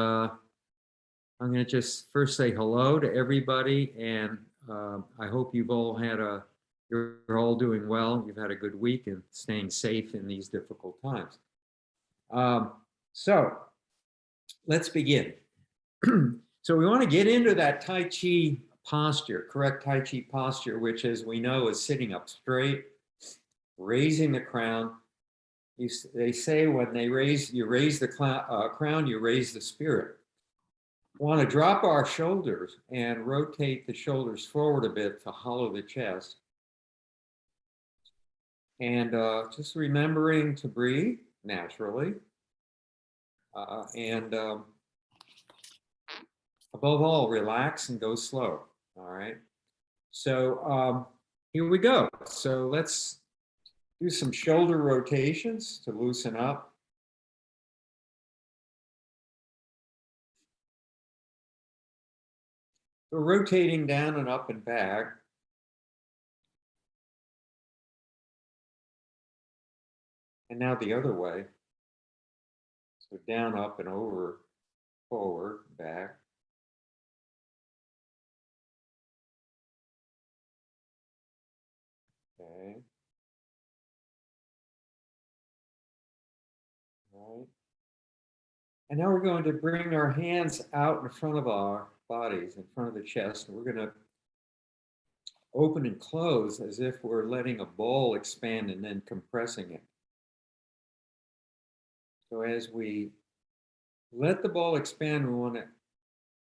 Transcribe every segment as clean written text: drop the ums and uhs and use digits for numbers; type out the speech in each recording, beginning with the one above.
I'm going to just first say hello to everybody, and I hope you've all you're all doing well. You've had a good week and staying safe in these difficult times. So let's begin. So we want to get into that Tai Chi posture, correct Tai Chi posture, which, as we know, is sitting up straight, raising the crown. They say when you raise the crown, you raise the spirit. We want to drop our shoulders and rotate the shoulders forward a bit to hollow the chest. And just remembering to breathe naturally. And above all, relax and go slow. All right. So here we go. So let's do some shoulder rotations to loosen up. So rotating down and up and back. And now the other way. So down, up, and over, forward, back. Okay. All right. And now we're going to bring our hands out in front of our bodies, in front of the chest, and we're going to open and close as if we're letting a ball expand and then compressing it. So as we let the ball expand, we want to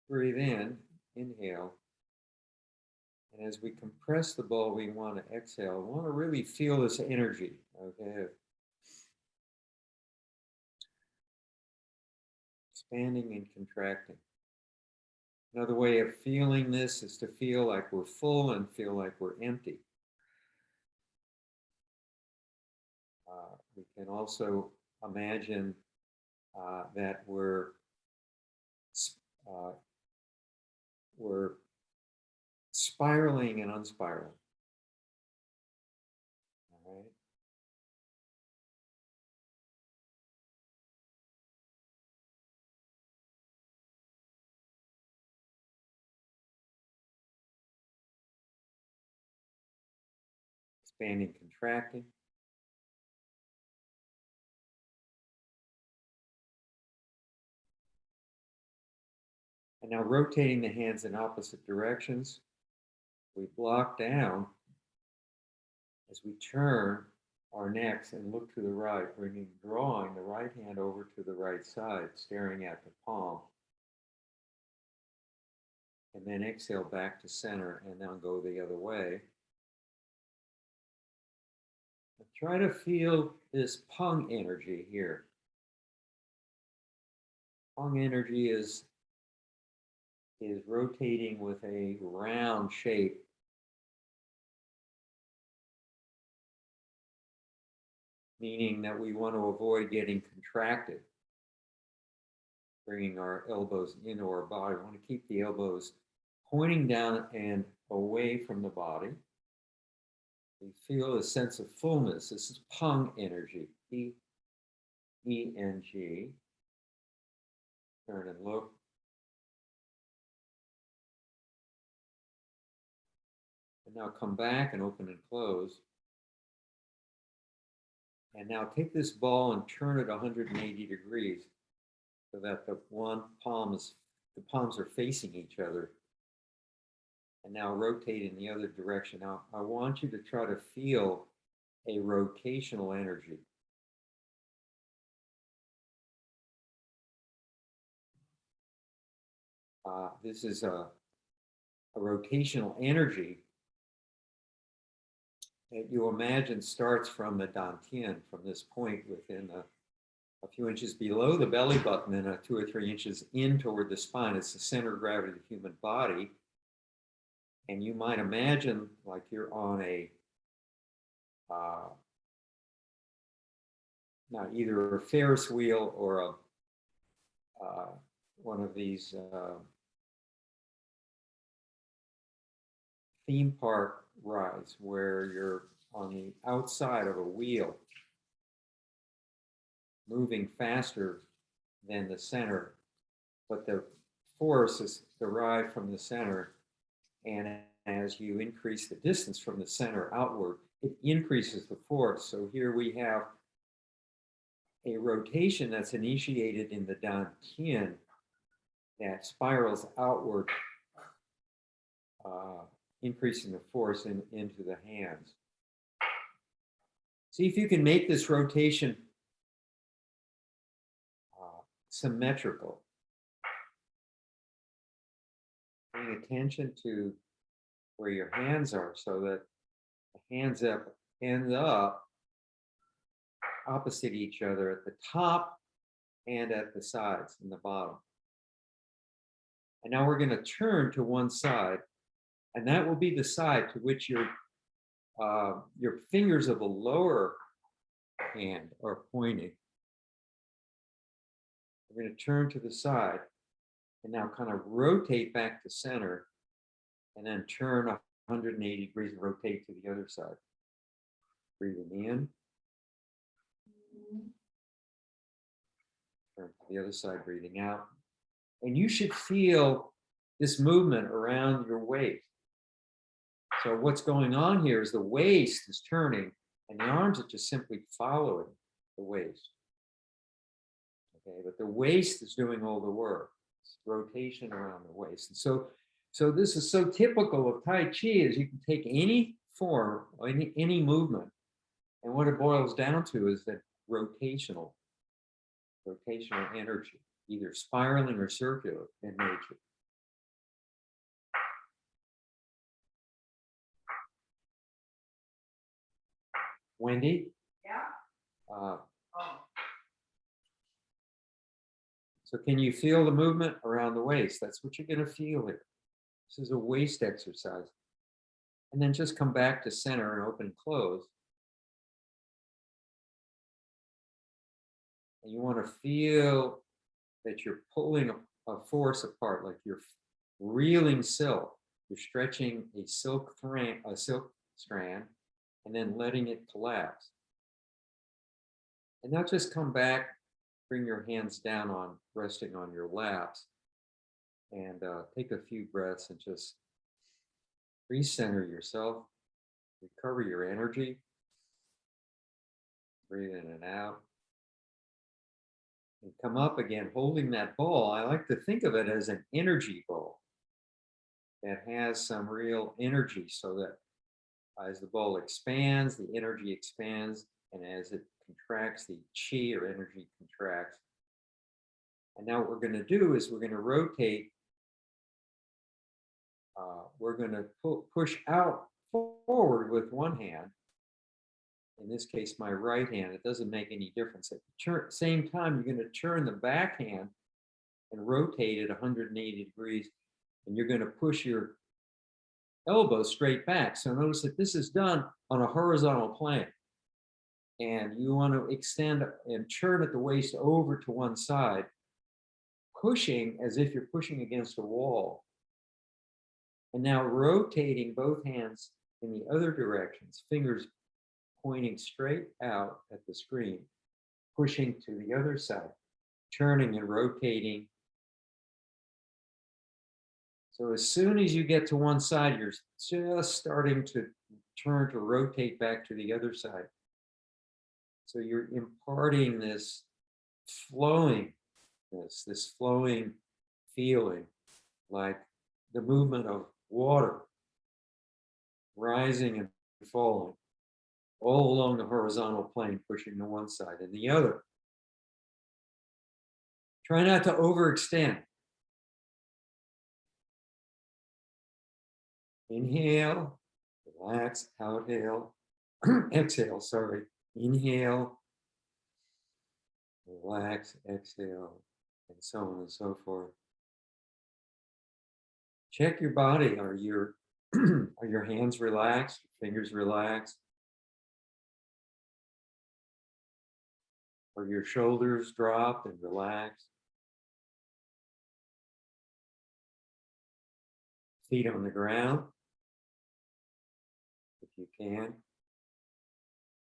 breathe in, inhale. And as we compress the ball, we want to exhale. We want to really feel this energy, okay? Expanding and contracting. Another way of feeling this is to feel like we're full and feel like we're empty. We can also imagine that we're spiraling and unspiraling. All right. Expanding, contracting. And now rotating the hands in opposite directions. We block down as we turn our necks and look to the right, drawing the right hand over to the right side, staring at the palm. And then exhale back to center and now go the other way. And try to feel this Pung energy here. Pung energy is rotating with a round shape. Meaning that we want to avoid getting contracted. Bringing our elbows into our body. We want to keep the elbows pointing down and away from the body. We feel a sense of fullness. This is Pung energy. P-E-N-G. Turn and look. And now come back and open and close. And now take this ball and turn it 180 degrees so that the palms are facing each other. And now rotate in the other direction. Now I want you to try to feel a rotational energy. This is a rotational energy that you imagine starts from the dantian, from this point within a few inches below the belly button and 2 or 3 inches in toward the spine. It's the center of gravity of the human body. And you might imagine like you're on not either a Ferris wheel or one of these theme park rides where you're on the outside of a wheel, moving faster than the center but the force is derived from the center. And as you increase the distance from the center outward, it increases the force. So here we have a rotation that's initiated in the dantian that spirals outward, increasing the force into the hands. See if you can make this rotation symmetrical. Paying attention to where your hands are so that the hands end up opposite each other at the top and at the sides and the bottom. And now we're going to turn to one side, and that will be the side to which your fingers of the lower hand are pointing. We're going to turn to the side and now kind of rotate back to center and then turn 180 degrees and rotate to the other side. Breathing in. Turn to the other side, breathing out. And you should feel this movement around your waist. So what's going on here is the waist is turning and the arms are just simply following the waist. Okay, but the waist is doing all the work. It's rotation around the waist. And so this is so typical of Tai Chi is you can take any form, or any movement, and what it boils down to is that rotational energy, either spiraling or circular in nature. Wendy? Yeah. So can you feel the movement around the waist? That's what you're going to feel here. This is a waist exercise. And then just come back to center and open and close. And you want to feel that you're pulling a force apart, like you're reeling silk. You're stretching a silk strand and then letting it collapse. And now just come back, bring your hands down resting on your laps, and take a few breaths and just recenter yourself, recover your energy. Breathe in and out. And come up again, holding that ball. I like to think of it as an energy ball that has some real energy, so that as the ball expands, the energy expands, and as it contracts, the chi or energy contracts. And now what we're going to do is we're going to rotate. We're going to push out forward with one hand. In this case, my right hand. It doesn't make any difference. At the same time, you're going to turn the back hand and rotate it 180 degrees. And you're going to push your elbow straight back. So notice that this is done on a horizontal plane. And you want to extend and turn at the waist over to one side, pushing as if you're pushing against a wall. And now rotating both hands in the other directions, fingers pointing straight out at the screen, pushing to the other side, turning and rotating. So as soon as you get to one side, you're just starting to turn to rotate back to the other side. So you're imparting this flowing feeling, like the movement of water rising and falling all along the horizontal plane, pushing to one side and the other. Try not to overextend. Inhale, relax, outhale, exhale, sorry. Inhale, relax, exhale, and so on and so forth. Check your body. Are your hands relaxed? Fingers relaxed? Are your shoulders dropped and relaxed? Feet on the ground, if you can.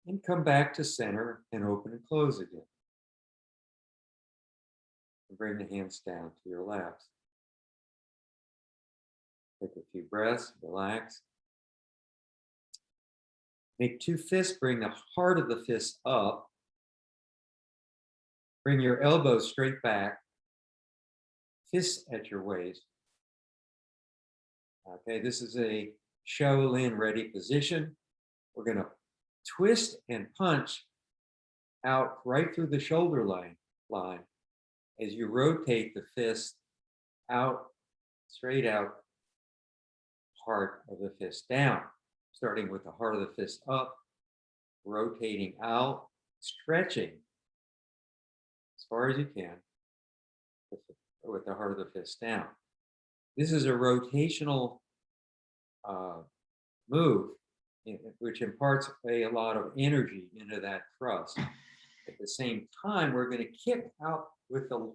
And come back to center and open and close again. Bring the hands down to your laps. Take a few breaths, relax. Make two fists, bring the heart of the fist up. Bring your elbows straight back, fists at your waist. Okay, this is a Shaolin ready position. We're going to twist and punch out right through the shoulder line as you rotate the fist out, straight out, heart of the fist down, starting with the heart of the fist up, rotating out, stretching as far as you can with the heart of the fist down. This is a rotational move, which imparts a lot of energy into that thrust. At the same time, we're going to kick out with the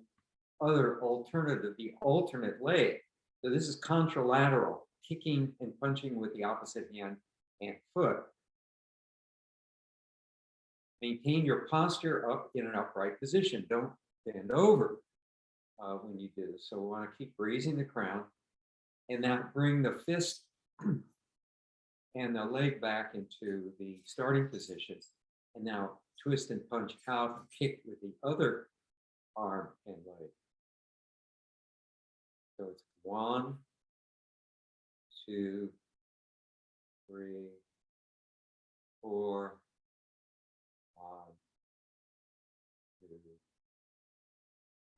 other alternative, the alternate leg. So this is contralateral, kicking and punching with the opposite hand and foot. Maintain your posture up in an upright position. Don't bend over when you do this. So we want to keep raising the crown and now bring the fist and the leg back into the starting position. And now twist and punch out and kick with the other arm and leg. So it's 1, 2, 3, 4, 5, 2,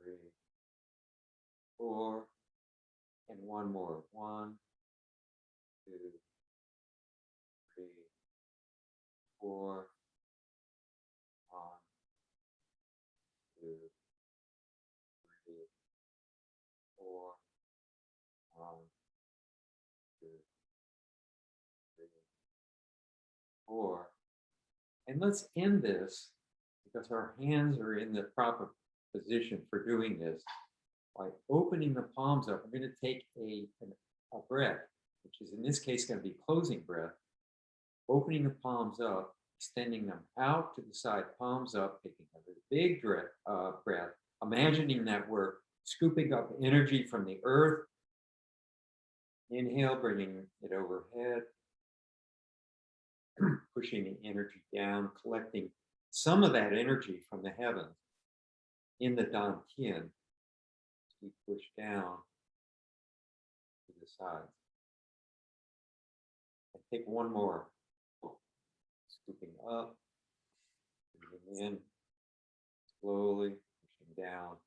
3, 4, and one more. 1, 2, 3, 4, 1, 2, 3, 4, 1, 2, 3, 4. And let's end this, because our hands are in the proper position for doing this, by opening the palms up. I'm going to take a breath, which is in this case going to be closing breath, opening the palms up, extending them out to the side, palms up, taking a big breath, imagining that we're scooping up energy from the earth. Inhale, bringing it overhead, pushing the energy down, collecting some of that energy from the heavens in the Dan Tian. We push down to the sides. And take one more. Scooping up, moving in, slowly pushing down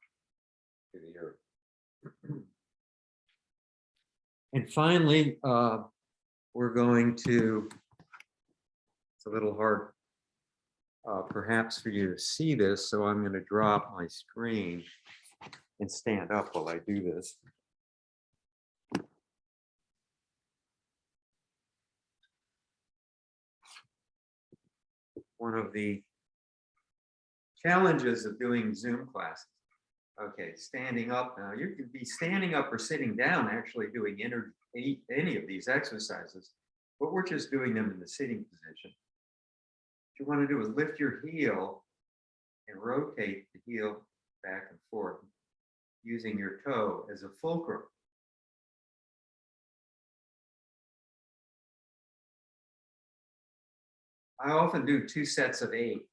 to the earth. And finally, we're going to, it's a little hard perhaps for you to see this, so I'm going to drop my screen and stand up while I do this. One of the challenges of doing Zoom classes. Okay, standing up now. You could be standing up or sitting down actually doing any of these exercises, but we're just doing them in the sitting position. What you want to do is lift your heel and rotate the heel back and forth, using your toe as a fulcrum. I often do 2 sets of 8.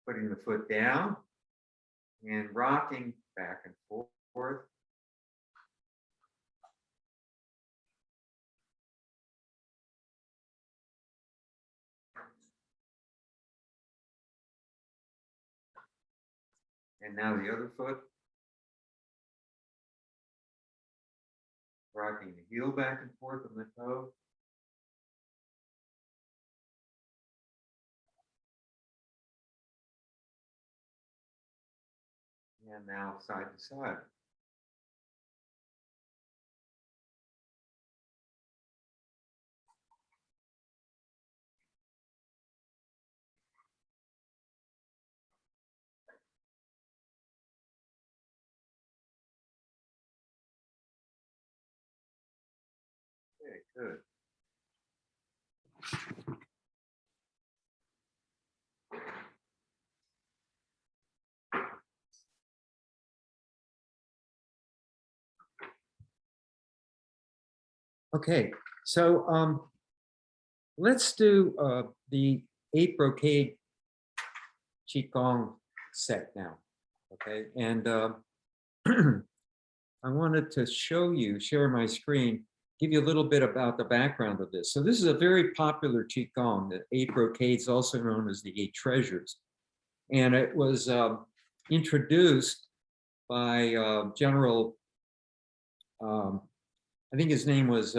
Putting the foot down and rocking back and forth. And now the other foot. Rocking the heel back and forth on the toe. And now side to side. Okay, good. Okay, so let's do the 8 Brocade Qigong set now. Okay, and I wanted to share my screen, give you a little bit about the background of this. So this is a very popular Qigong, the 8 Brocades, also known as the 8 Treasures. And it was introduced by General, I think his name was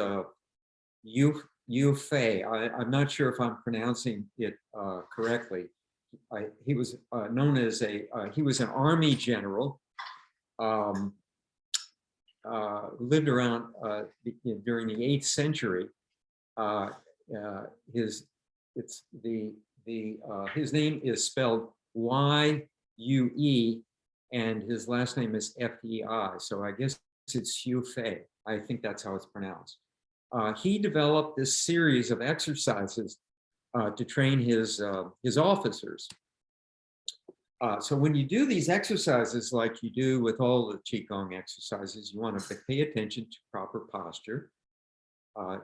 Yu Fei. I'm not sure if I'm pronouncing it correctly. He was known as he was an army general, lived around during the 8th century. His name is spelled Y-U-E, and his last name is F-E-I. So I guess it's Yu Fei. I think that's how it's pronounced. He developed this series of exercises to train his officers. So when you do these exercises, like you do with all the Qigong exercises, you want to pay attention to proper posture.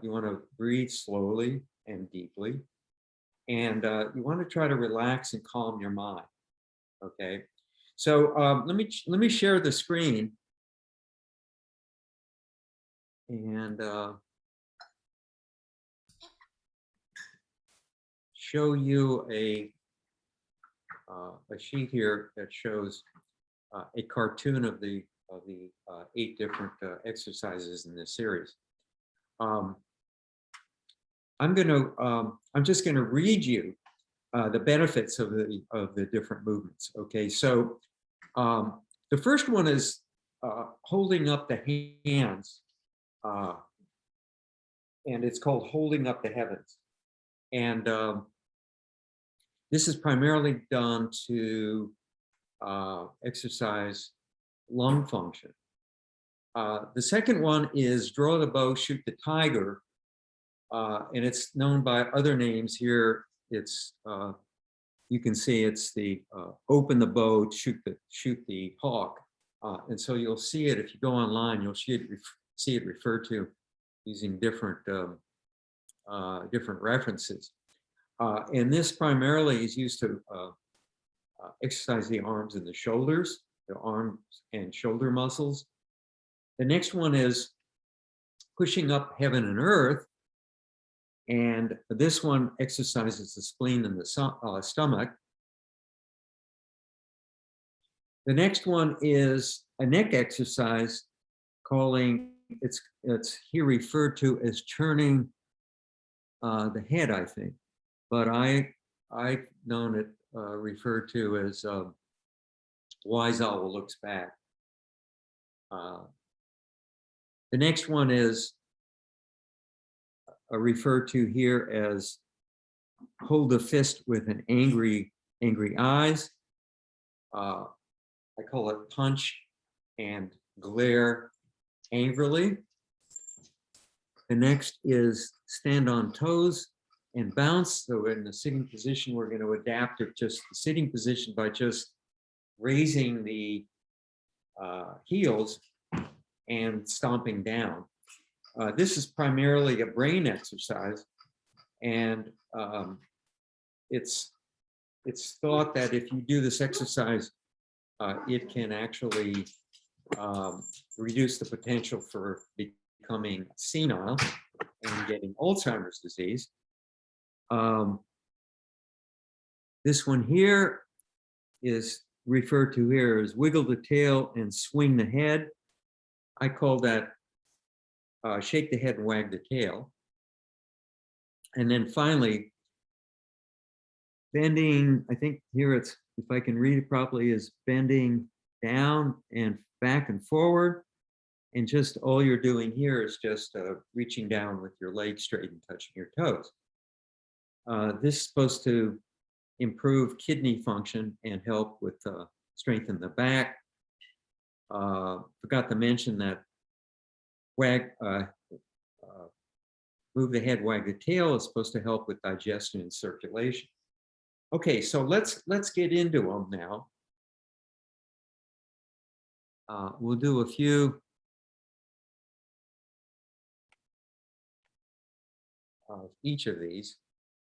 You want to breathe slowly and deeply. And you want to try to relax and calm your mind. Okay. So let me share the screen. And show you a sheet here that shows a cartoon of the 8 different exercises in this series. I'm just going to read you the benefits of the different movements. Okay, so the first one is holding up the hands, and it's called holding up the heavens. And this is primarily done to exercise lung function. The second one is draw the bow, shoot the tiger, and it's known by other names here. It's you can see it's the open the bow, shoot the hawk, and so you'll see it if you go online. You'll see it referred to using different references. And this primarily is used to exercise the arms and the shoulders, the arms and shoulder muscles. The next one is pushing up heaven and earth. And this one exercises the spleen and the stomach. The next one is a neck exercise it's here referred to as turning the head, I think. But I've known it referred to as wise owl looks back. The next one is referred to here as hold the fist with an angry eyes. I call it punch and glare angrily. The next is stand on toes and bounce. So in the sitting position, we're going to adapt to just the sitting position by just raising the heels and stomping down. This is primarily a brain exercise, and it's thought that if you do this exercise, it can actually reduce the potential for becoming senile and getting Alzheimer's disease. This one here is referred to here as wiggle the tail and swing the head. I call that shake the head and wag the tail. And then finally, bending, I think here it's, if I can read it properly, is bending down and back and forward. And just all you're doing here is just reaching down with your legs straight and touching your toes. This is supposed to improve kidney function and help with strengthen the back. Forgot to mention that move the head, wag the tail is supposed to help with digestion and circulation. Okay, so let's get into them now. We'll do a few of each of these.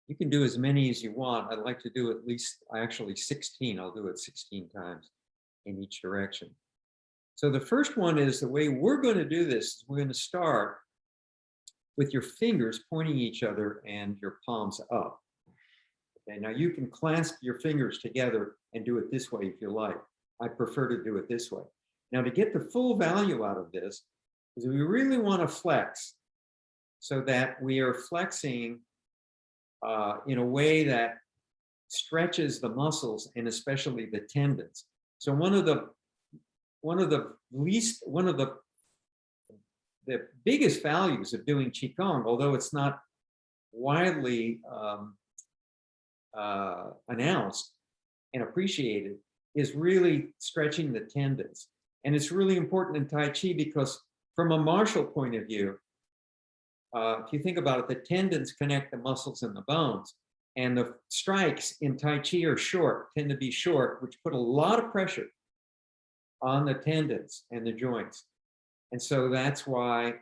You can do as many as you want. I'd like to do at least, actually 16. I'll do it 16 times in each direction. So the first one is the way we're going to do this is we're going to start with your fingers pointing each other and your palms up. Okay, now you can clasp your fingers together and do it this way if you like. I prefer to do it this way. Now to get the full value out of this, is we really want to flex so that we are flexing in a way that stretches the muscles and especially the tendons. So one of the biggest values of doing Qigong, although it's not widely announced and appreciated, is really stretching the tendons. And it's really important in Tai Chi because from a martial point of view, if you think about it, the tendons connect the muscles and the bones. And the strikes in Tai Chi are short, tend to be short, which put a lot of pressure on the tendons and the joints. And so that's why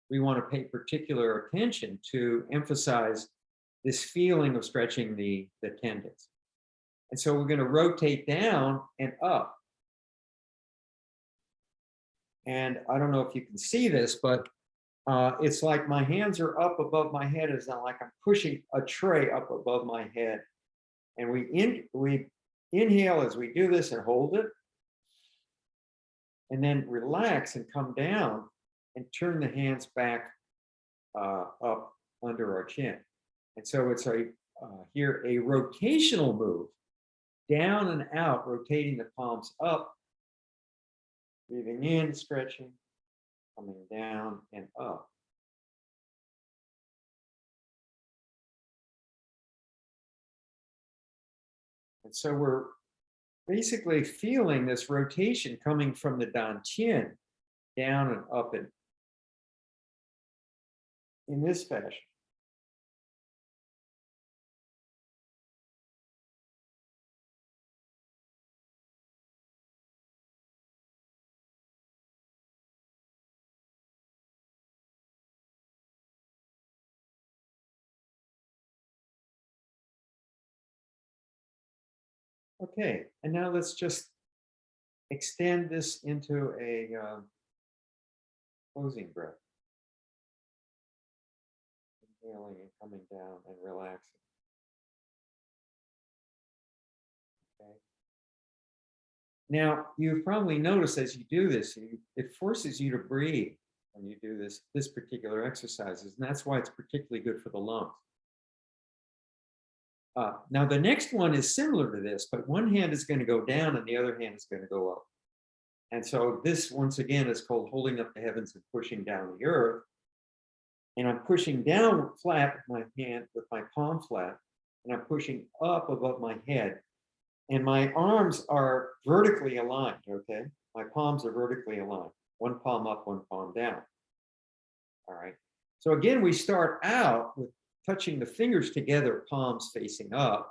we want to pay particular attention to emphasize this feeling of stretching the tendons. And so we're going to rotate down and up. And I don't know if you can see this, but it's like my hands are up above my head. It's not like I'm pushing a tray up above my head. And we inhale as we do this and hold it. And then relax and come down and turn the hands back up under our chin. And so it's here a rotational move, down and out, rotating the palms up, breathing in, stretching, coming down and up. And so we're basically feeling this rotation coming from the dantian down and up and in this fashion. Okay, and now let's just extend this into a closing breath. Inhaling and coming down and relaxing. Okay. Now, you've probably noticed as you do this, it forces you to breathe when you do this particular exercises, and that's why it's particularly good for the lungs. Now, the next one is similar to this, but one hand is going to go down and the other hand is going to go up. And so this, once again, is called holding up the heavens and pushing down the earth. And I'm pushing down flat with my hand, with my palm flat, and I'm pushing up above my head. And my arms are vertically aligned, okay? My palms are vertically aligned. One palm up, one palm down. All right. So again, we start out with touching the fingers together, palms facing up,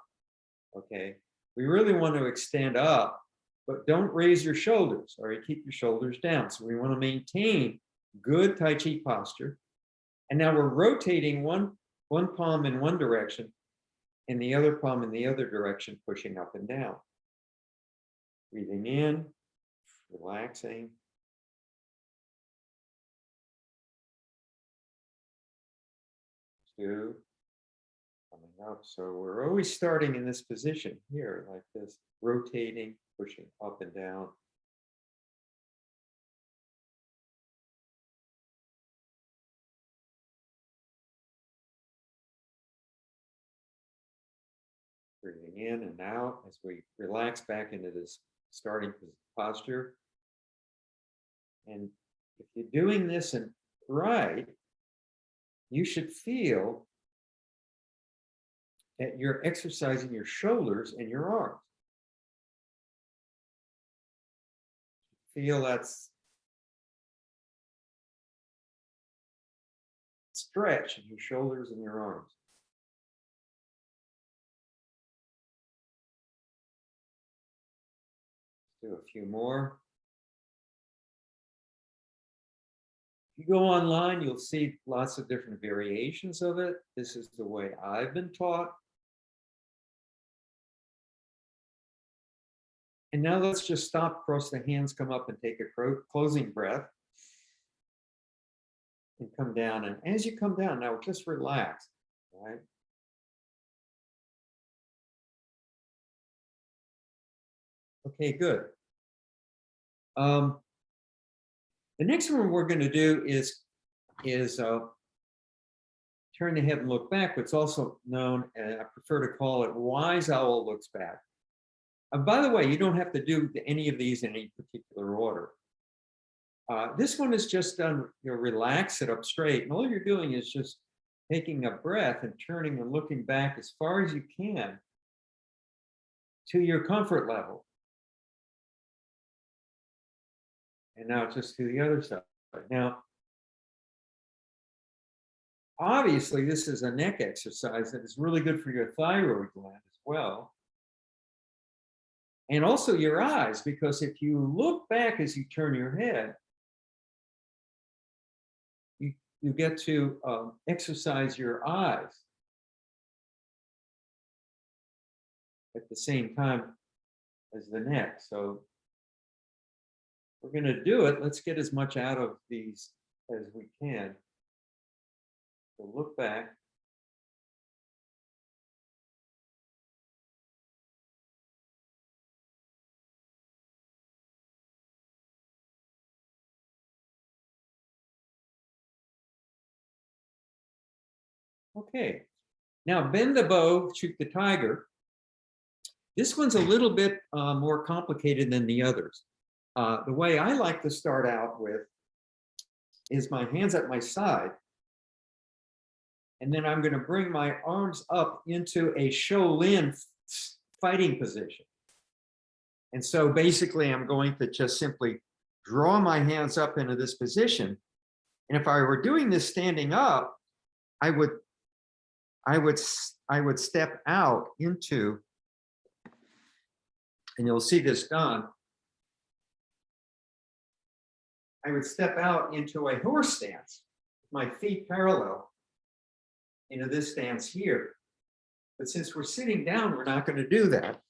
okay? We really want to extend up, but don't raise your shoulders, all right? Keep your shoulders down. So we want to maintain good Tai Chi posture. And now we're rotating one palm in one direction and the other palm in the other direction, pushing up and down. Breathing in, relaxing. Two, coming up. So we're always starting in this position here, like this, rotating, pushing up and down. Breathing in and out as we relax back into this starting posture. And if you're doing this right, you should feel that you're exercising your shoulders and your arms. Feel that's stretch in your shoulders and your arms. Do a few more. you go online, you'll see lots of different variations of it. This is the way I've been taught. And now let's just stop, cross the hands, come up and take a closing breath. And come down. And as you come down, now just relax, right? Okay, good. The next one we're going to do is turn the head and look back. What's also known, and I prefer to call it wise owl looks back. And by the way, you don't have to do any of these in any particular order. This one is just done, relax, sit up straight. And all you're doing is just taking a breath and turning and looking back as far as you can to your comfort level. And now just to the other side. Now, obviously, this is a neck exercise that is really good for your thyroid gland as well. And also your eyes, because if you look back as you turn your head, you get to exercise your eyes at the same time as the neck. So we're going to do it. Let's get as much out of these as we can. So look back. Okay. Now bend the bow, shoot the tiger. This one's a little bit more complicated than the others. The way I like to start out with is my hands at my side. And then I'm going to bring my arms up into a Shaolin fighting position. And so basically, I'm going to just simply draw my hands up into this position. And if I were doing this standing up, I would step out into, and you'll see this done. I would step out into a horse stance, my feet parallel into this stance here. But since we're sitting down, we're not going to do that.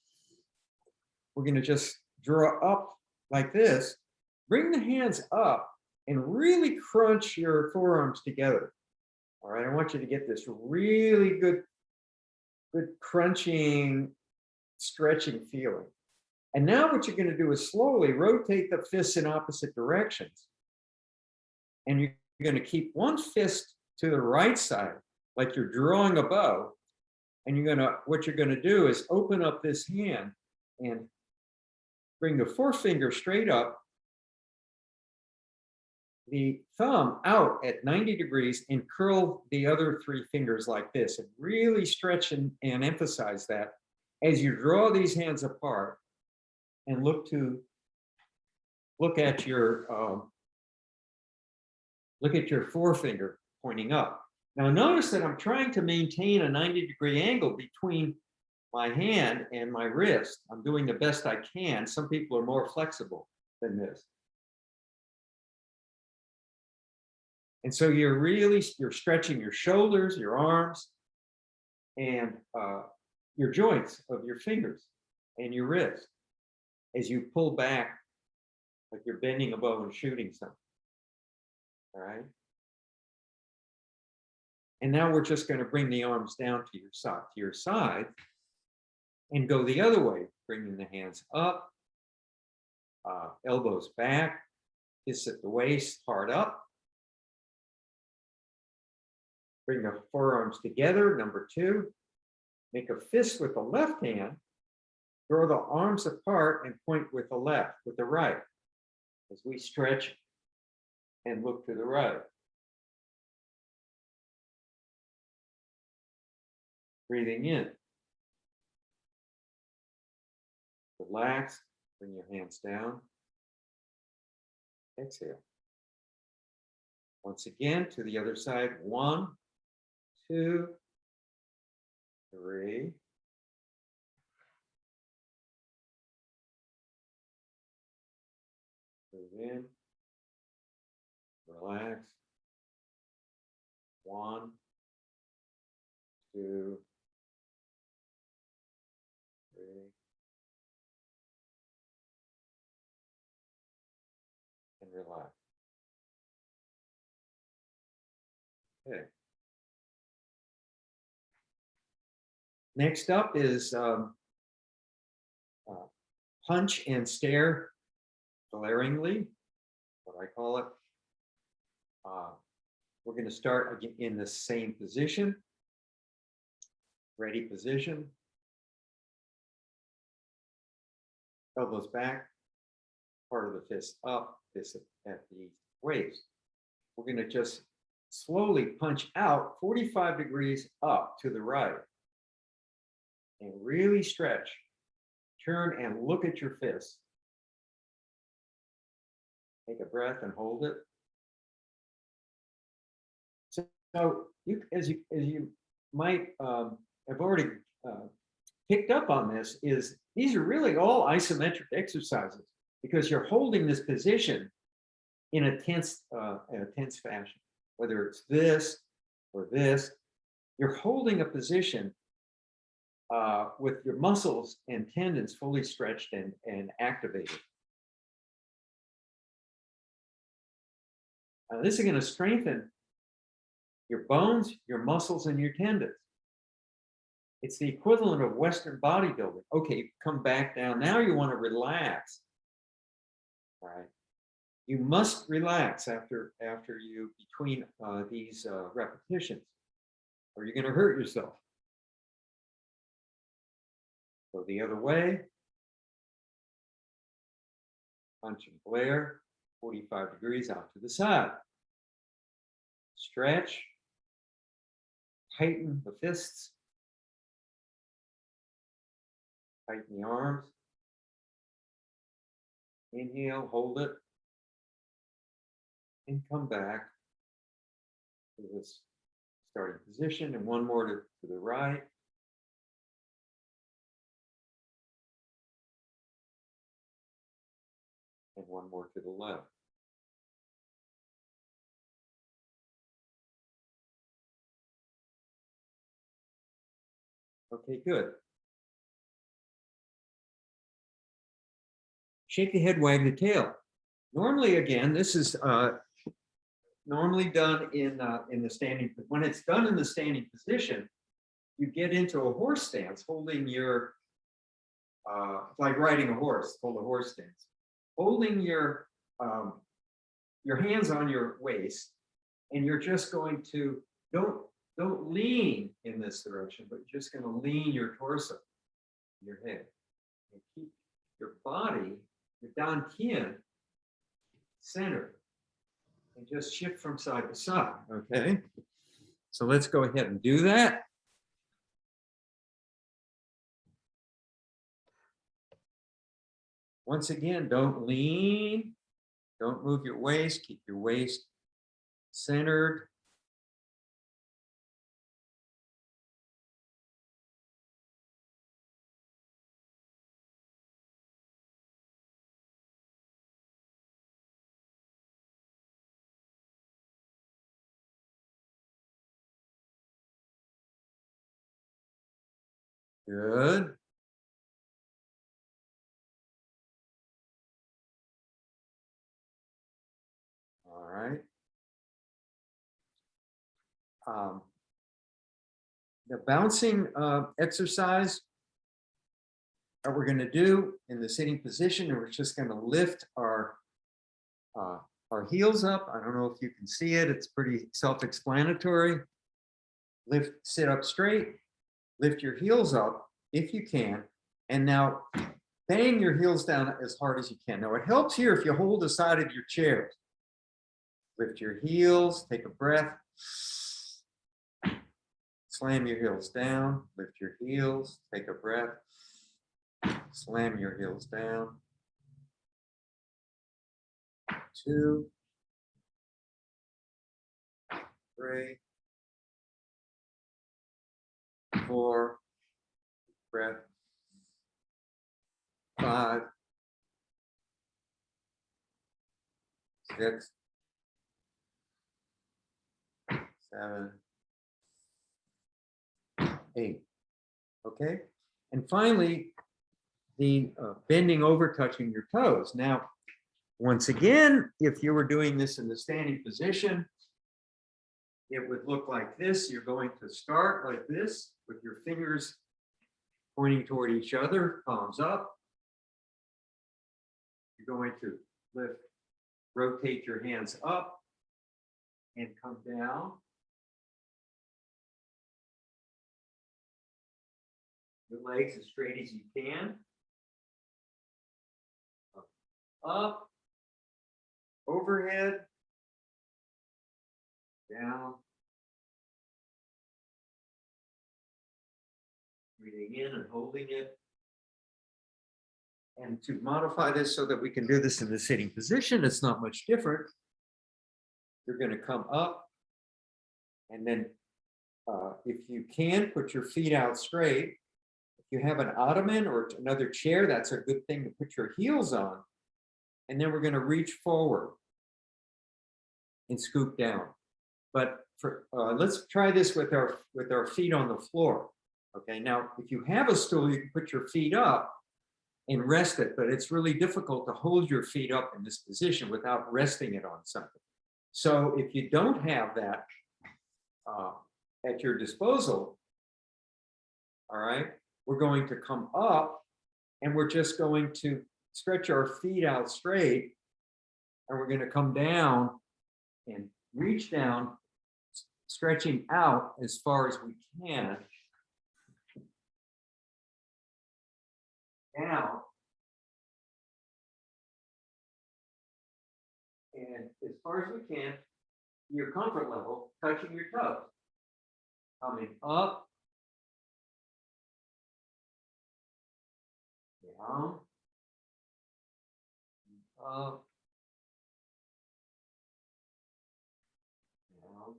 We're going to just draw up like this, bring the hands up, and really crunch your forearms together. All right, I want you to get this really good crunching, stretching feeling. And now what you're going to do is slowly rotate the fists in opposite directions. And you're going to keep one fist to the right side, like you're drawing a bow. And what you're going to do is open up this hand and bring the forefinger straight up, the thumb out at 90 degrees, and curl the other three fingers like this. And really stretch and emphasize that as you draw these hands apart and look at your forefinger pointing up. Now notice that I'm trying to maintain a 90-degree angle between my hand and my wrist. I'm doing the best I can. Some people are more flexible than this. And so you're stretching your shoulders, your arms, and your joints of your fingers and your wrist as you pull back like you're bending a bow and shooting something. All right. And now we're just going to bring the arms down to your side and go the other way, bringing the hands up, elbows back, fists at the waist, heart up. Bring the forearms together, number 2. Make a fist with the left hand, draw the arms apart and point with the right, as we stretch and look to the right. Breathing in. Relax, bring your hands down. Exhale. Once again, to the other side. 1, 2, 3. Breathe in. Relax. 1, 2, 3. And relax. Okay. Next up is punch and stare glaringly, what I call it. We're going to start again in the same position. Ready position. Elbows back, part of the fist up, fist at the waist. We're going to just slowly punch out 45 degrees up to the right. And really stretch. Turn and look at your fist. Take a breath and hold it. So you, as you might have already picked up on this, is these are really all isometric exercises because you're holding this position in a tense fashion. Whether it's this or this, you're holding a position with your muscles and tendons fully stretched and activated. This is going to strengthen your bones, your muscles, and your tendons. It's the equivalent of Western bodybuilding. Okay, come back down. Now you want to relax. All right. You must relax after you between these repetitions, or you're going to hurt yourself. Go the other way. Punch and glare, 45 degrees out to the side. Stretch. Tighten the fists. Tighten the arms. Inhale, hold it. And come back to this starting position. And one more to the right. And one more to the left. Okay, good. Shake the head, wag the tail. Normally, again, this is normally done in the standing. When it's done in the standing position, you get into a horse stance, holding your like riding a horse. Hold a horse stance, holding your hands on your waist, and you're just going to don't lean in this direction, but you're just going to lean your torso, your head, and keep your body, your dantian, centered, and just shift from side to side. Okay, so let's go ahead and do that. Once again, don't lean, don't move your waist, keep your waist centered. Good. All right. The bouncing exercise that we're going to do in the sitting position, and we're just going to lift our heels up. I don't know if you can see it. It's pretty self-explanatory. Lift, sit up straight, lift your heels up if you can, and now bang your heels down as hard as you can. Now it helps here if you hold the side of your chair. Lift your heels, take a breath. Slam your heels down, lift your heels, take a breath. Slam your heels down. 2, 3, 4, breath. 5, 6, 7, 8. Okay. And finally, the bending over, touching your toes. Now, once again, if you were doing this in the standing position, it would look like this. You're going to start like this with your fingers pointing toward each other, palms up. You're going to lift, rotate your hands up and come down. Your legs as straight as you can. Up, overhead, down, breathing in and holding it. And to modify this so that we can do this in the sitting position, it's not much different. You're going to come up, and then if you can, put your feet out straight. If you have an ottoman or another chair, that's a good thing to put your heels on. And then we're going to reach forward and scoop down. But for, let's try this with our feet on the floor. Okay, now if you have a stool, you can put your feet up and rest it, but it's really difficult to hold your feet up in this position without resting it on something. So if you don't have that at your disposal, all right, we're going to come up and we're just going to stretch our feet out straight, and we're going to come down and reach down, stretching out as far as we can. Down. And as far as we can, your comfort level, touching your toes. Coming up. Down. Up. Down.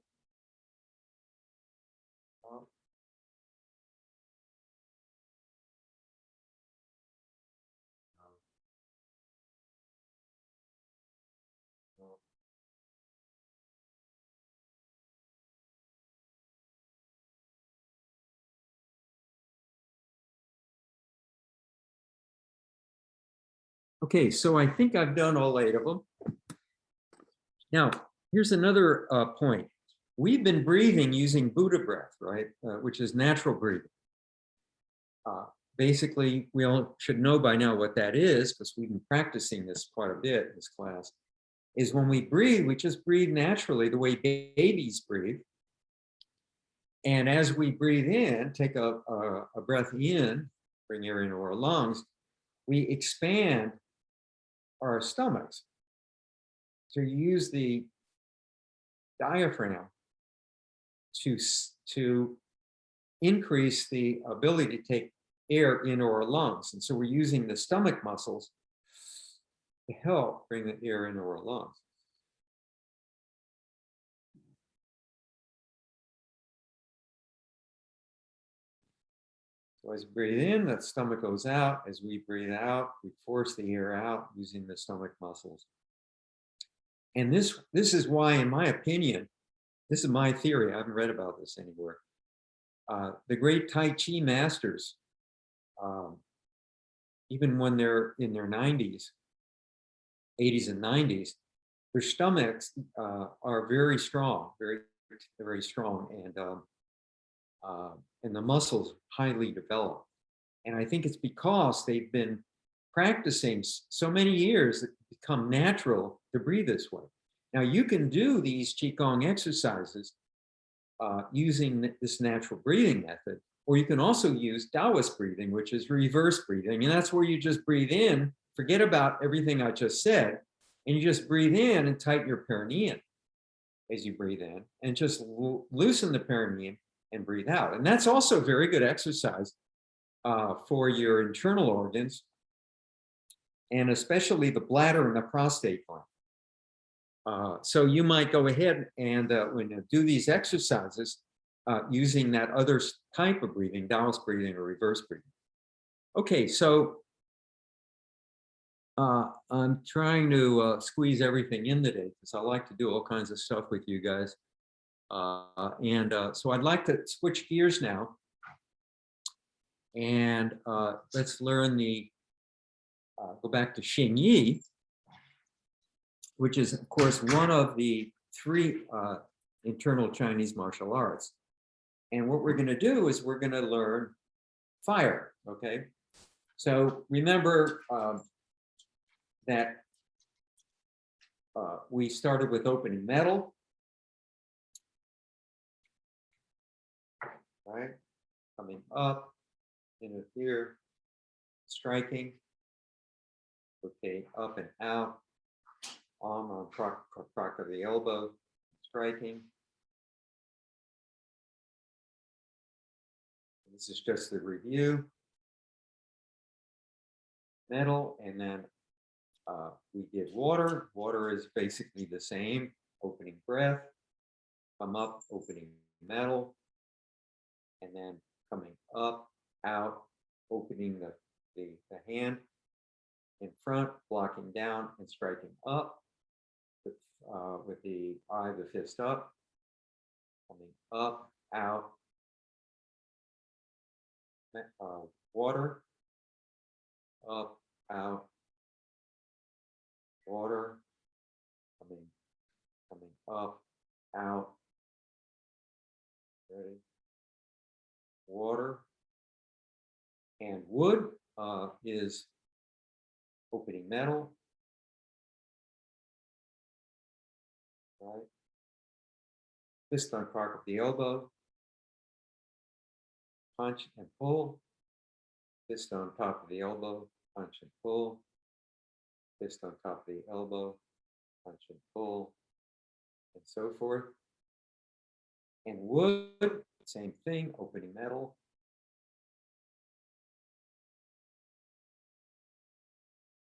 Up. Okay, so I think I've done all 8 of them. Now, here's another point. We've been breathing using Buddha breath, right? Which is natural breathing. Basically, we all should know by now what that is, because we've been practicing this quite a bit in this class, is when we breathe, we just breathe naturally the way babies breathe. And as we breathe in, take a breath in, bring air into our lungs, we expand our stomachs. So you use the diaphragm to increase the ability to take air into our lungs. And so we're using the stomach muscles to help bring the air into our lungs. So as we breathe in, that stomach goes out. As we breathe out, we force the air out using the stomach muscles. And this is why, in my opinion, this is my theory, I haven't read about this anywhere. The great Tai Chi masters, even when they're in their 90s, 80s and 90s, their stomachs are very strong, very, very strong, and the muscles highly developed. And I think it's because they've been practicing so many years that it's become natural to breathe this way. Now you can do these Qigong exercises using this natural breathing method, or you can also use Taoist breathing, which is reverse breathing. And that's where you just breathe in, forget about everything I just said, and you just breathe in and tighten your perineum as you breathe in, and just loosen the perineum and breathe out. And that's also a very good exercise for your internal organs, and especially the bladder and the prostate gland. So you might go ahead and when you do these exercises using that other type of breathing, Taoist breathing or reverse breathing. Okay, so I'm trying to squeeze everything in today because I like to do all kinds of stuff with you guys. So I'd like to switch gears now, and let's learn go back to Xing Yi, which is, of course, one of the three internal Chinese martial arts. And what we're going to do is we're going to learn fire, okay? So remember that we started with opening metal, right? Coming up, into here, striking, okay, up and out, arm on crack of the elbow, striking. This is just the review. Metal, and then we did water. Water is basically the same. Opening breath, come up, opening metal, and then coming up, out, opening the hand in front, blocking down and striking up with the eye of the fist up, coming up, out, water, up, out, water, coming up, out, ready, water, and wood is opening metal, right, fist on crack of the elbow, punch and pull, fist on top of the elbow, punch and pull, fist on top of the elbow, punch and pull, and so forth. And wood, same thing, opening metal.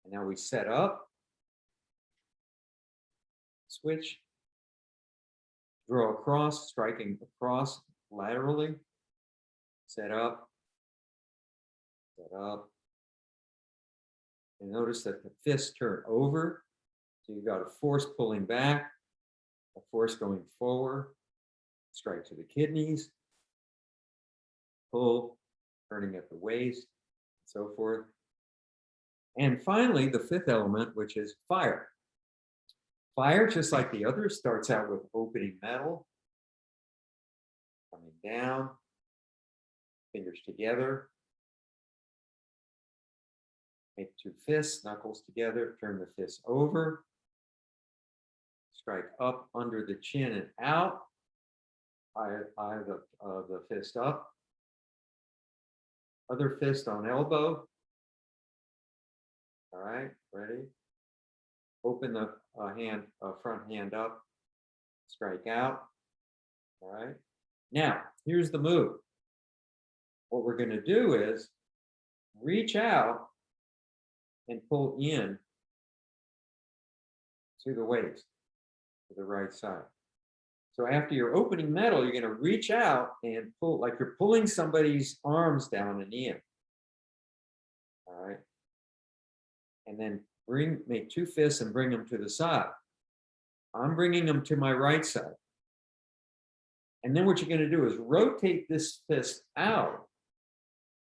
And now we set up, switch, draw across, striking across laterally, set up, and notice that the fists turn over. So you've got a force pulling back, a force going forward, strike to the kidneys, pull, turning at the waist, and so forth. And finally, the fifth element, which is fire. Fire, just like the others, starts out with opening metal, coming down, fingers together, make two fists, knuckles together, turn the fists over, strike up under the chin and out, eye of the fist up, other fist on elbow. All right, ready? Open the front hand up, strike out. All right. Now, here's the move. What we're going to do is reach out and pull in to the waist, to the right side. So after you're opening metal, you're going to reach out and pull, like you're pulling somebody's arms down and in. All right. And then make two fists and bring them to the side. I'm bringing them to my right side. And then what you're going to do is rotate this fist out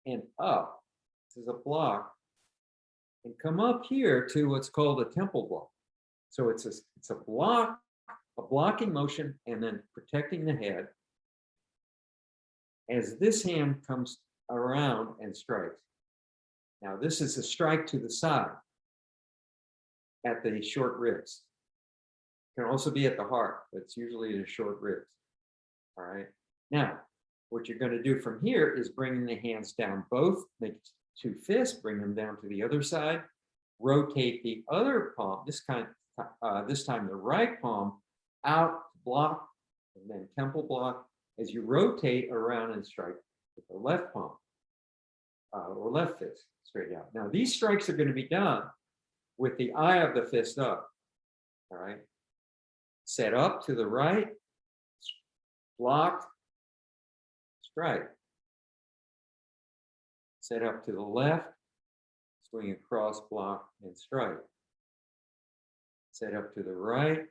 and up. This is a block. And come up here to what's called a temple block. So it's a block, a blocking motion, and then protecting the head as this hand comes around and strikes. Now this is a strike to the side at the short ribs. It can also be at the heart, but it's usually the short ribs. All right. Now, what you're going to do from here is bringing the hands down both, make two fists, bring them down to the other side, rotate the other palm, this time the right palm out, block, and then temple block as you rotate around and strike with the left palm or left fist straight out. Now, these strikes are going to be done with the eye of the fist up. All right. Set up to the right, block, strike. Set up to the left, swing across, block, and strike. Set up to the right,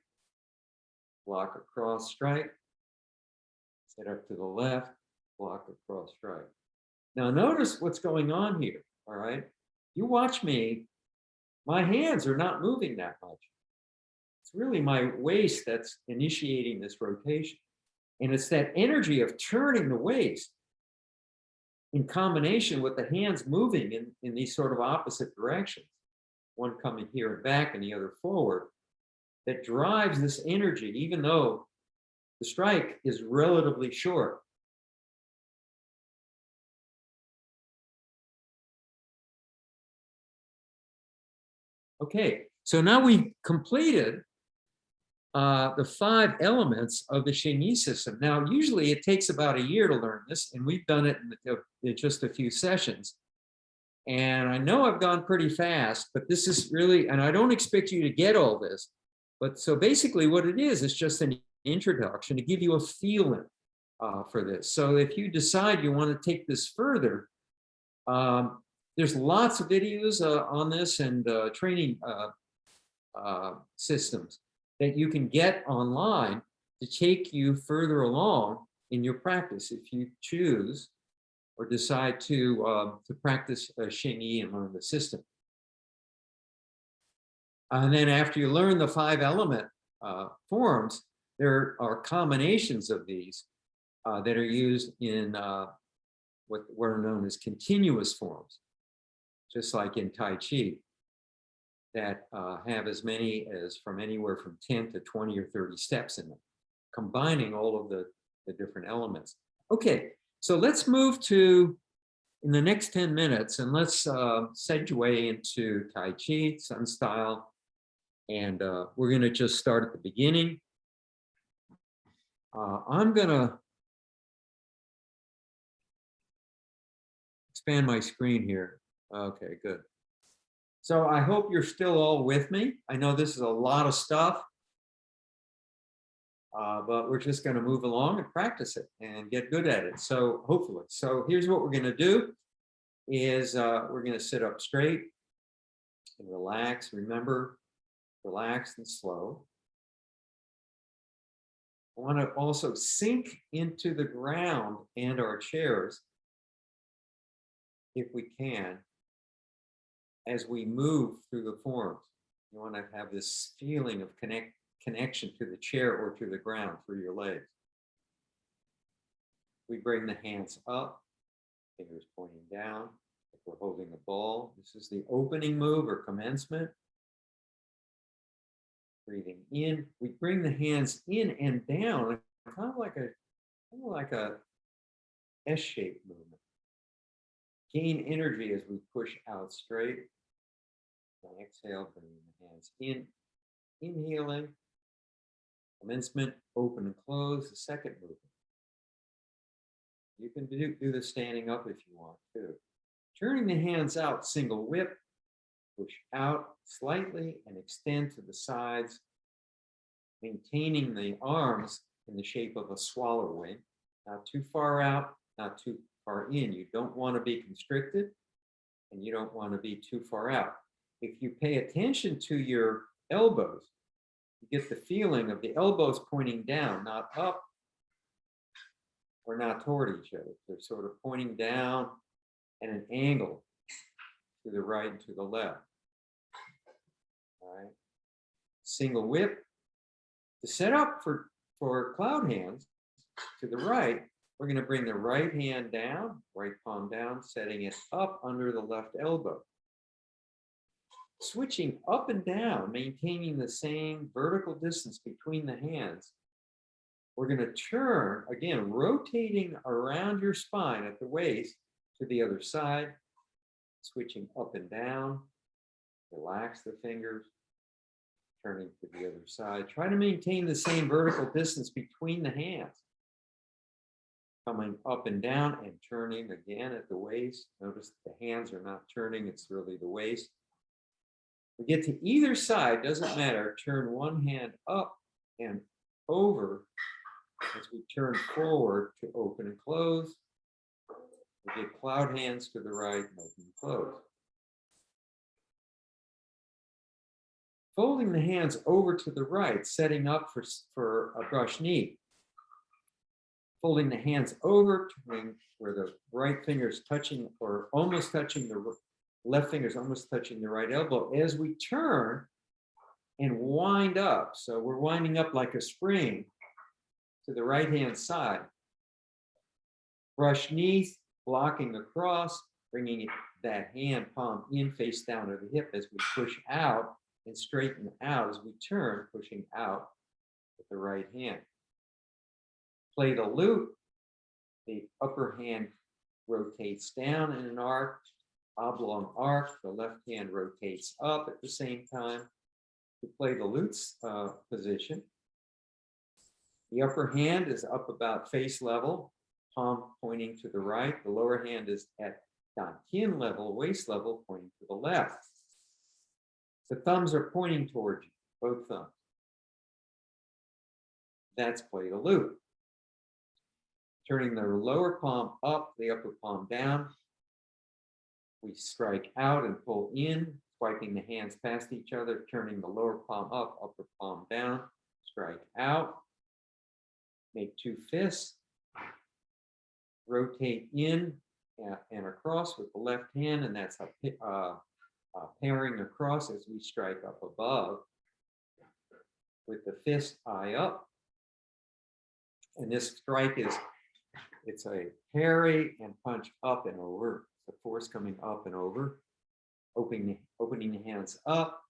block across, strike. Set up to the left, block across right. Now notice what's going on here, all right? You watch me, my hands are not moving that much. It's really my waist that's initiating this rotation. And it's that energy of turning the waist in combination with the hands moving in these sort of opposite directions, one coming here and back and the other forward, that drives this energy, even though the strike is relatively short. Okay, so now we've completed the 5 elements of the Xingyi system. Now, usually it takes about a year to learn this, and we've done it in just a few sessions. And I know I've gone pretty fast, but this is really, and I don't expect you to get all this, but so basically what it is just an introduction to give you a feeling for this. So if you decide you want to take this further, there's lots of videos on this and training systems that you can get online to take you further along in your practice if you choose or decide to practice Xingyi and learn the system. And then after you learn the 5 element forms, there are combinations of these that are used in what are known as continuous forms, just like in Tai Chi, that have as many as from anywhere from 10 to 20 or 30 steps in them, combining all of the different elements. Okay, so let's move to, in the next 10 minutes, and let's segue into Tai Chi, Sun style, and we're gonna just start at the beginning. I'm gonna expand my screen here. Okay, good. So I hope you're still all with me. I know this is a lot of stuff, but we're just going to move along and practice it and get good at it. So hopefully. So here's what we're going to do is we're going to sit up straight and relax. Remember, relaxed and slow. I want to also sink into the ground and our chairs if we can. As we move through the forms, you want to have this feeling of connection to the chair or to the ground through your legs. We bring the hands up, fingers pointing down. If we're holding a ball, this is the opening move or commencement. Breathing in, we bring the hands in and down, kind of like a S-shaped movement. Gain energy as we push out straight. And exhale, bringing the hands in. Inhaling. Commencement, open and close, the second movement. You can do the standing up if you want to. Turning the hands out, single whip. Push out slightly and extend to the sides. Maintaining the arms in the shape of a swallow wing. Not too far out, not too far in. You don't want to be constricted and you don't want to be too far out. If you pay attention to your elbows, you get the feeling of the elbows pointing down, not up or not toward each other. They're sort of pointing down at an angle to the right and to the left. All right. Single whip. To set up for cloud hands to the right, we're going to bring the right hand down, right palm down, setting it up under the left elbow. Switching up and down, maintaining the same vertical distance between the hands. We're going to turn, again, rotating around your spine at the waist to the other side, switching up and down. Relax the fingers, turning to the other side. Try to maintain the same vertical distance between the hands. Coming up and down and turning again at the waist. Notice the hands are not turning, it's really the waist. We get to either side, doesn't matter. Turn one hand up and over as we turn forward to open and close. We get cloud hands to the right and open and close. Folding the hands over to the right, setting up for a brush knee. folding the hands over, turning where the right finger is touching or almost touching the left finger is almost touching the right elbow as we turn and wind up. So we're winding up like a spring to the right hand side. Brush knees, blocking across, bringing that hand palm in, face down to the hip as we push out and straighten out as we turn, pushing out with the right hand. Play the loop. The upper hand rotates down in an arc, oblong arc. The left hand rotates up at the same time to play the lutz position. The upper hand is up about face level, palm pointing to the right. The lower hand is at dantian level, waist level, pointing to the left. The thumbs are pointing towards you, both thumbs. That's play the loop. Turning the lower palm up, the upper palm down. We strike out and pull in, swiping the hands past each other, turning the lower palm up, upper palm down, strike out. Make two fists. Rotate in and across with the left hand, and that's a pairing across as we strike up above with the fist eye up. And this strike it's a parry and punch up and over. The force coming up and over. Opening the hands up,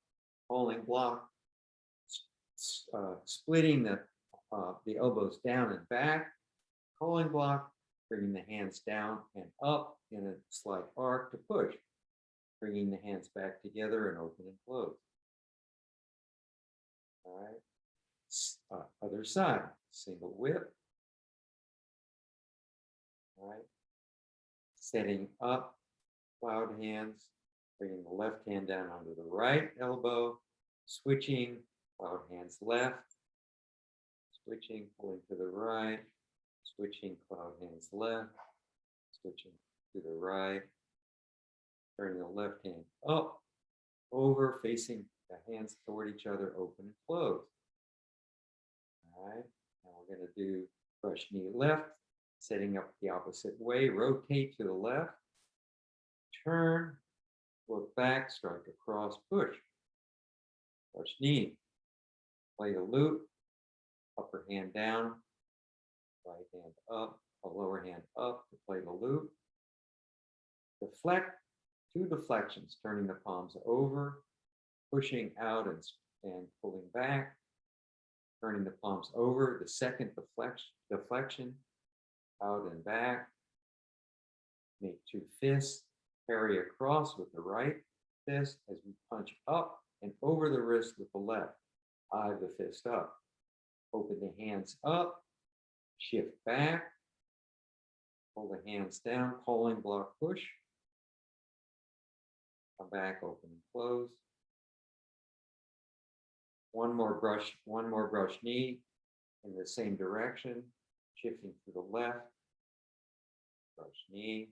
pulling block, splitting the elbows down and back, pulling block, bringing the hands down and up in a slight arc to push, bringing the hands back together and open and close. All right. Other side, single whip. All right. Setting up, cloud hands, bringing the left hand down onto the right elbow, switching, cloud hands left, switching, pulling to the right, switching, cloud hands left, switching to the right, turning the left hand up, over, facing the hands toward each other, open and close. All right, now we're going to do brush knee left, setting up the opposite way, rotate to the left, turn, look back, strike across, push. Brush knee, play the loop, upper hand down, right hand up, a lower hand up to play the loop. Deflect, two deflections, turning the palms over, pushing out and pulling back, turning the palms over, the second deflection, out and back. Make two fists, parry across with the right fist as we punch up and over the wrist with the left. Eye the fist up. Open the hands up, shift back, pull the hands down, pulling block push. Come back, open and close. One more brush knee in the same direction, shifting to the left. Brush knee.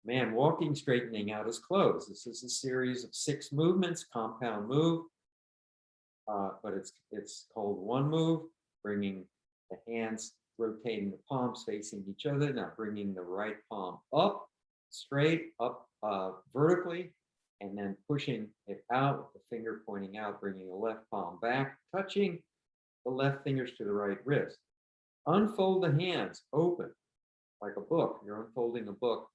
Man, walking, straightening out is closed. This is a series of 6 movements, compound move, but it's called one move, bringing the hands, rotating the palms facing each other. Now bringing the right palm up, straight up vertically, and then pushing it out with the finger pointing out, bringing the left palm back, touching the left fingers to the right wrist. Unfold the hands, open, like a book. You're unfolding a book.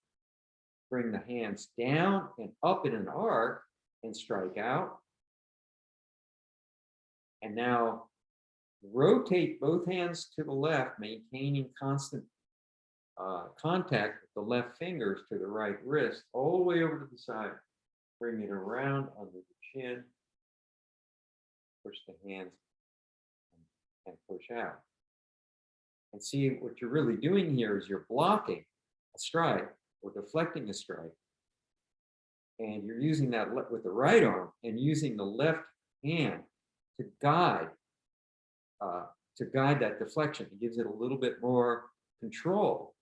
Bring the hands down and up in an arc and strike out. And now rotate both hands to the left, maintaining constant contact with the left fingers to the right wrist, all the way over to the side. Bring it around under the chin. Push the hands and push out. And see, what you're really doing here is you're blocking a strike or deflecting a strike. And you're using that with the right arm and using the left hand to guide that deflection. It gives it a little bit more control.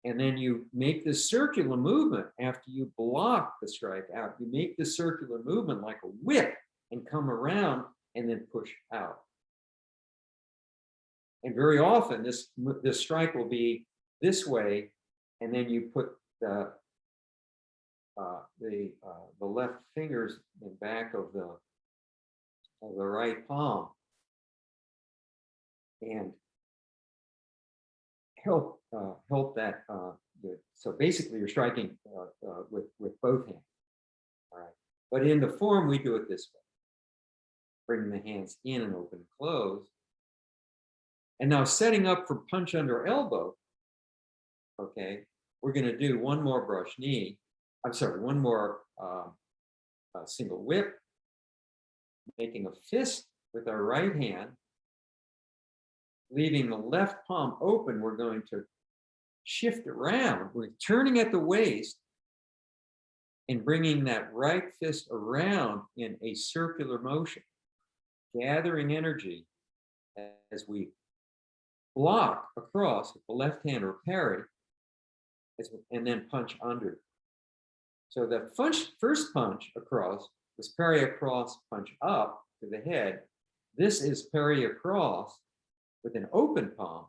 And then you make this circular movement after you block the strike out. You make this circular movement like a whip and come around and then push out. And very often this strike will be this way, and then you put the left fingers in back of the right palm and help that. So basically, you're striking with both hands. All right, but in the form we do it this way, bringing the hands in and open and close. And now setting up for punch under elbow. Okay, we're going to do one more brush knee. I'm sorry, one more single whip, making a fist with our right hand, leaving the left palm open. We're going to shift around. We're turning at the waist and bringing that right fist around in a circular motion, gathering energy as we block across with the left hand or parry, and then punch under. So the first punch across was parry across, punch up to the head. This is parry across with an open palm,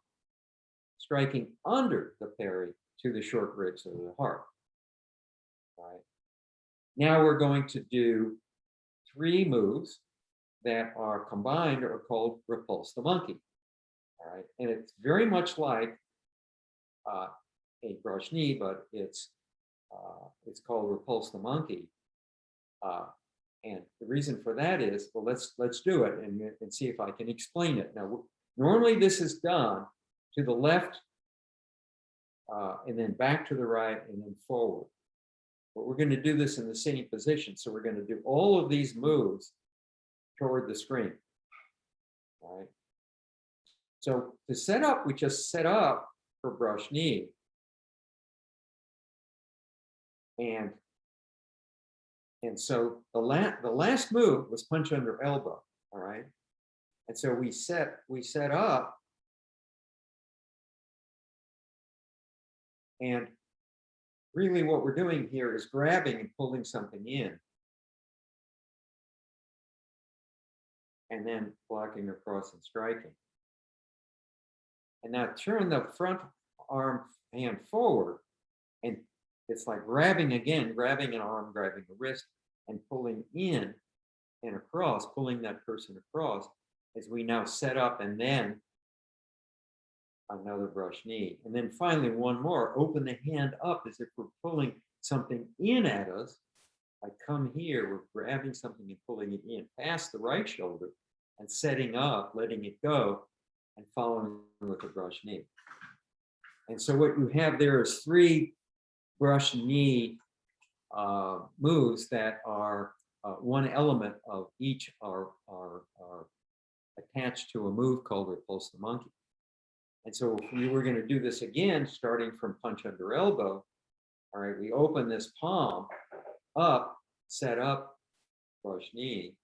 striking under the parry to the short ribs of the heart. All right. Now we're going to do 3 moves that are combined or called Repulse the Monkey. All right, and it's very much like a brush knee, but it's called Repulse the Monkey. And the reason for that is, well, let's do it and see if I can explain it. Now, normally this is done to the left, and then back to the right, and then forward. But we're going to do this in the sitting position, so we're going to do all of these moves toward the screen. All right. So to set up, we just set up for brush knee. And so the last move was punch under elbow. All right. And so we set up, and really what we're doing here is grabbing and pulling something in, and then blocking across and striking. And now turn the front hand forward, and it's like grabbing again, grabbing an arm, grabbing a wrist, and pulling in and across, pulling that person across as we now set up, and then another brush knee. And then finally one more, open the hand up as if we're pulling something in at us. I come here, we're grabbing something and pulling it in past the right shoulder and setting up, letting it go, and following with a brush knee. And so what you have there is 3 brush knee moves that are one element of each are attached to a move called Repulse the Monkey. And so if we were going to do this again, starting from punch under elbow, all right, we open this palm up, set up, brush knee.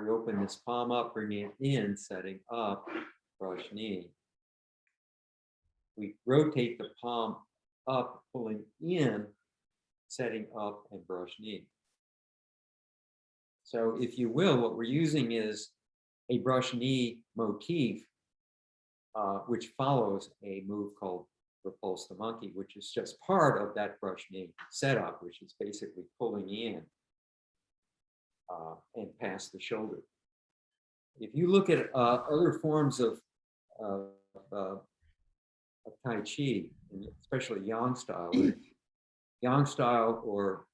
We open this palm up, bringing it in, setting up, brush knee. We rotate the palm up, pulling in, setting up, and brush knee. So if you will, what we're using is a brush knee motif, which follows a move called Repulse the Monkey, which is just part of that brush knee setup, which is basically pulling in and past the shoulder. If you look at other forms of Tai Chi, especially Yang style or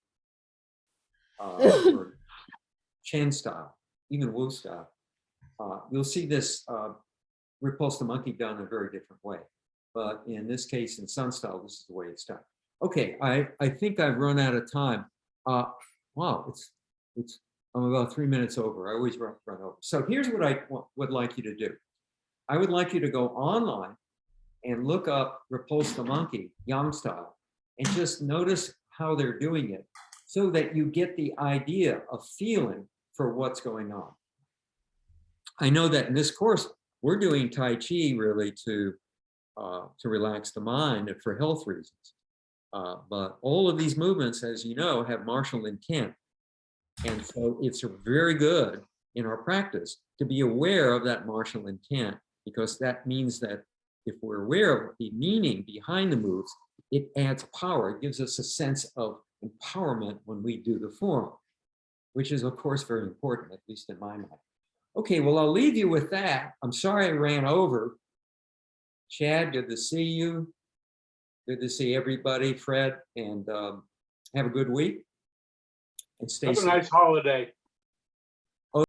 Chen style, even Wu style, you'll see this Repulse the Monkey done a very different way. But in this case, in Sun style, this is the way it's done. Okay, I think I've run out of time. Wow, I'm about 3 minutes over. I always run over. So here's what I would like you to do. I would like you to go online and look up Repulse the Monkey, Yang style, and just notice how they're doing it so that you get the idea of feeling for what's going on. I know that in this course, we're doing Tai Chi really to relax the mind and for health reasons. But all of these movements, as you know, have martial intent. And so it's very good in our practice to be aware of that martial intent because that means that if we're aware of the meaning behind the moves, it adds power. It gives us a sense of empowerment when we do the form, which is, of course, very important, at least in my mind. Okay, well, I'll leave you with that. I'm sorry I ran over. Chad, good to see you. Good to see everybody, Fred, and have a good week and stay Have a safe. nice holiday.